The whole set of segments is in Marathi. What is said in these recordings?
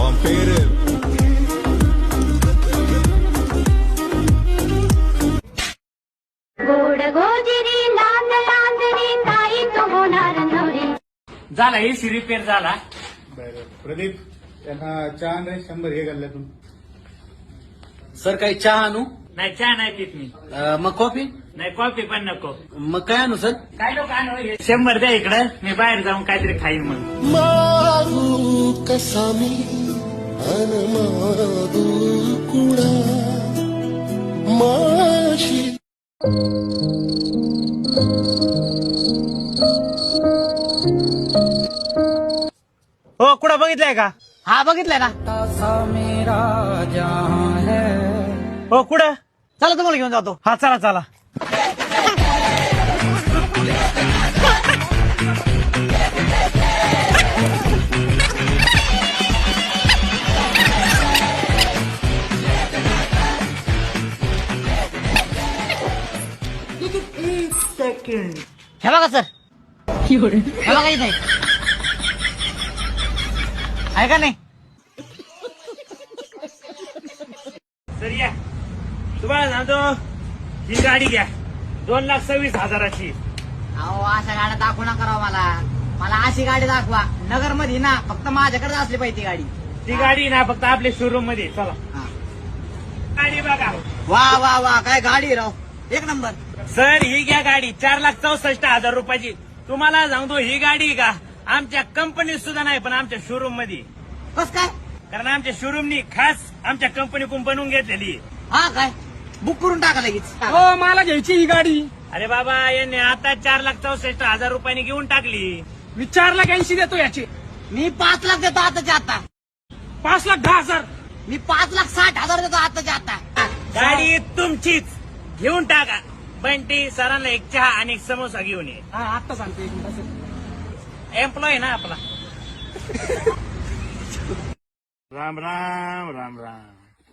vampire. गोड गोजिरी लांद लांदरी ताई तो होणार नवरी. झाला एसी रिपेअर झाला. बरं प्रदीप त्यांना चहा आणि 100 हे गल्ल्यातून. सर काही चहा आणू? नाही चहा नाही पित मी. मग कॉफी? नाही कॉफी पण नको. मग काय आणू सर? काय लोक आणू 100 द्या इकडं, मी बाहेर जाऊन काहीतरी खाईन मग. मारू कसामी अनमादू कुडा माझी. हो कुठं बघितलंय का? हा बघितलंय ना. हो कुठं? चला तुम्हाला घेऊन जातो. हा चला चला. हे बघा सर. हे बघा इथे आहे का नाही? तर या तुम्हाला सांगतो, ही गाडी घ्या 2,26,000ची. अहो अशा गाड्या दाखवू नका राव मला. मला अशी गाडी दाखवा नगर मध्ये ना, फक्त माझ्याकडे असली पाहिजे ती गाडी. ती गाडी ना फक्त आपल्या शोरूम मध्ये. चला हा. गाडी बघा. वा वा वा काय गाडी राव, एक नंबर. सर ही घ्या गाडी 4,64,000 रुपयाची. तुम्हाला सांगतो ही गाडी का आमच्या कंपनीत सुद्धा नाही, पण आमच्या शोरूम मध्ये. कस काय? कारण आमच्या शोरूमनी खास आमच्या कंपनीकडून बनवून घेतलेली. हा काय बुक करून टाका लगेच. हो मला घ्यायची ही गाडी. अरे बाबा यांनी आता 4,64,000 रुपयानी घेऊन टाकली. मी 4,80,000 देतो याची. मी 5 लाख देतो आताच्या आता. 5,10,000. मी 5,60,000 देतो आताच्या आता. गाडी तुमचीच, घेऊन टाका. बंटी सरांना एक चहा आणि एक समोसा घेऊन ये. हा आता सांगतो एक मिनिट. एम्प्लॉय ना आपला. राम राम राम राम.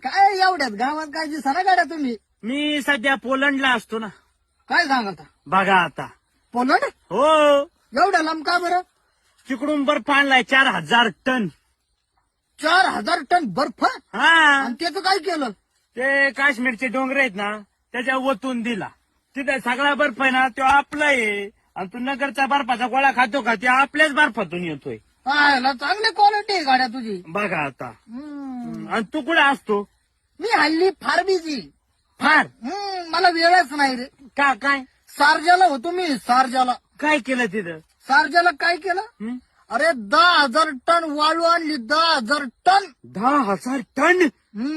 काय एवढ्यात गावात काय दिसना गाड्या तुम्ही? मी सध्या पोलंडला असतो ना. काय सांगता? बघा आता. पोलंड हो एवढ्या लांब का बरं? तिकडून बर्फ आणलाय 4,000 टन. 4,000 टन बर्फ? हा आणि त्याचं काय केलं? ते काश्मीरचे डोंगर आहेत ना, त्याच्या ओतून दिला. तिथे सगळा बर्फ आहे ना, तो आपला आहे. आणि तू नगरचा बर्फाचा गोळा खातो का, ते आपल्याच बर्फातून येतोय. चांगली क्वालिटी आहे गाड्या तुझी. बघा आता. आणि तू कुठे असतो? मी हल्ली फार बिझी. फार मला वेळच नाही रे. का काय सारजाला होतो मी. सारजाला काय केलं तिथं? सारजाला काय केलं? अरे 10,000 टन वाळू आणली. 10,000 टन. 10,000 टन.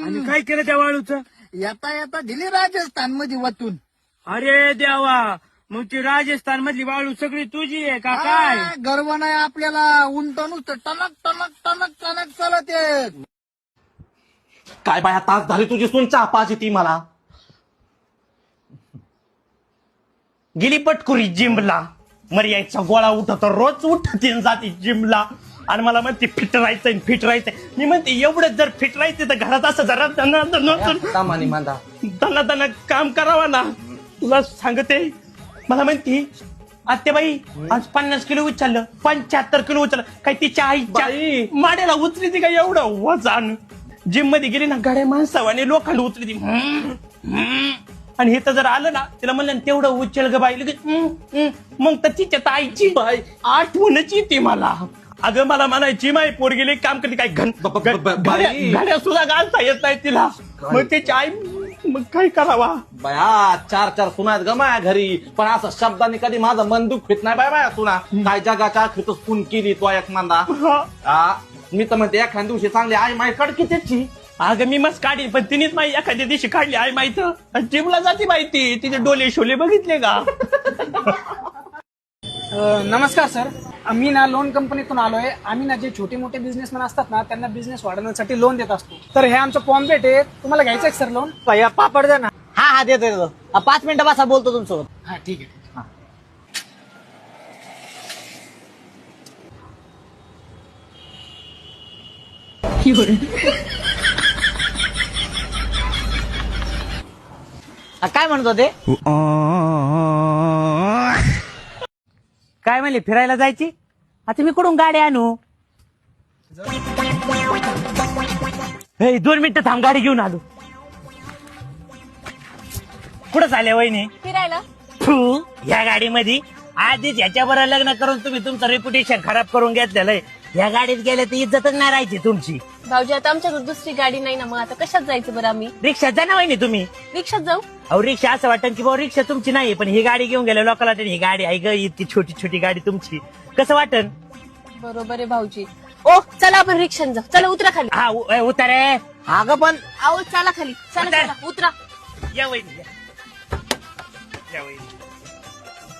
आणि काय केलं त्या वाळूचं? येता येता दिली राजस्थान मध्ये वतून. अरे देवा, मग ती राजस्थान मधली वाळू सगळी तुझी आहे का काय? गर्व नाही आपल्याला. उंट नुसतं टनक टनक टनक टनक चालत येत. काय बाया तास झाली तुझी सून चहा पाच ती मला. गेली पटकुरी जिमला. मर्याचा गोळा उठतो रोज उठतीन जाती जिमला. आणि मला म्हणते फिट राहायचंय फिट राहायचंय. मी म्हणते एवढं जर फिट राहायचं तर घरात असं जरा दना काम करावं ना. तुला सांगते मला म्हणते आत्याबाई आज 50 किलो उचललं, 75 किलो उचललं. काय तिच्या आईच्या माड्याला उचली ती काय एवढं वजन. जिम मध्ये गेली ना गाड्या माणसावाने लोखंड उचली ती. आणि हे तर जर आलं ना तिला म्हणलं तेवढं उचल ग बाई लगेच. मग तर तिच्या आईची आठवणच येते मला. अगं मला म्हणायची माई पोर गेली काम करते काय गाड्या सुद्धा घालता येत नाही तिला. मग त्याची आई मग काय करावा बाया. 4 सुनात ग माया घरी, पण असं शब्दाने कधी माझं मन दुखत नाही बाय. बाया सुना काय जगाच्या आखरीतच खून केली तो एक मांदा. मी तर म्हणते एखाद्या दिवशी चांगली आई माई कडकी त्याची. अगं मी मस्त काढी, पण तिनेच माई एखाद्या दिवशी काढली आई माहित. जिमला जाते माहिती. तिचे डोले शोले बघितले का? नमस्कार सर, आम्ही ना लोन कंपनीतून आलोय. आम्ही ना जे छोटे मोठे बिझनेसमॅन असतात ना त्यांना बिझनेस वाढवण्यासाठी लोन देत असतो. तर हे आमचं पॉम्पेट आहे. तुम्हाला घ्यायचं आहे सर लोन? भैया पापड द्या ना. हा हा देतो. 5 मिनिटं बसा बोलतो तुमच्यासोबत. हा ठीक आहे. काय म्हणत होते? काय म्हणले फिरायला जायची? आता मी कुठून गाडी आणू? हे 2 मिनिटं थांब, गाडी घेऊन आलो. कुठं चालल्या वहिनी? फिरायला. फू, या गाडीमध्ये आधीच याच्याबरोबर लग्न करून तुम्ही तुमचं रेप्युटेशन खराब करून घेतलेलं आहे. या गाडीत गेले तर इज्जतच नाही राहायची तुमची. भाऊजी आता आमच्याकडे दुसरी गाडी नाही ना, मग आता कशात जायचं बरं आम्ही? रिक्षात जा ना वहिनी तुम्ही. रिक्षात जाऊ. अहो रिक्षा असं वाटतं की बाबा रिक्षा तुमची नाही, पण ही गाडी घेऊन गेले लोकांना वाटेल ही गाडी आहे ग, इतकी छोटी छोटी गाडी तुमची. कसं वाटन? बरोबर आहे भाऊजी. ओ चला आपण रिक्षात जाऊ. चला उतरा खाली. हा उतारे. अगं पण आओ चला खाली. चला उतर. चला उतरा. या वहिनी या. या वहिनी.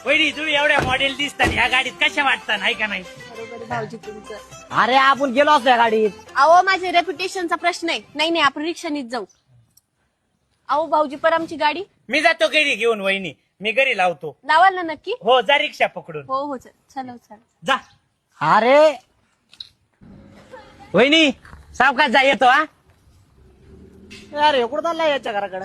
वहिनी तुम्ही एवढ्या मॉडेल दिसतात, ह्या गाडीत कशा वाटतात, आहे का नाही? बरोबर आहे भाऊजी तुमचं. अरे आपण गेलो असतो या गाडीत. अहो माझ्या रेप्युटेशनचा प्रश्न आहे. नाही नाही आपण रिक्षानीच जाऊ. अहो भाऊजी पर आमची गाडी मी जातो घरी घेऊन वहिनी, मी घरी लावतो. लावाल ना नक्की? हो जा रिक्षा पकडून. हो हो चला चला. जा. अरे वहिनी सावकाश जा, येतो हा. अरे कुठं चाललाय याच्या घराकडे?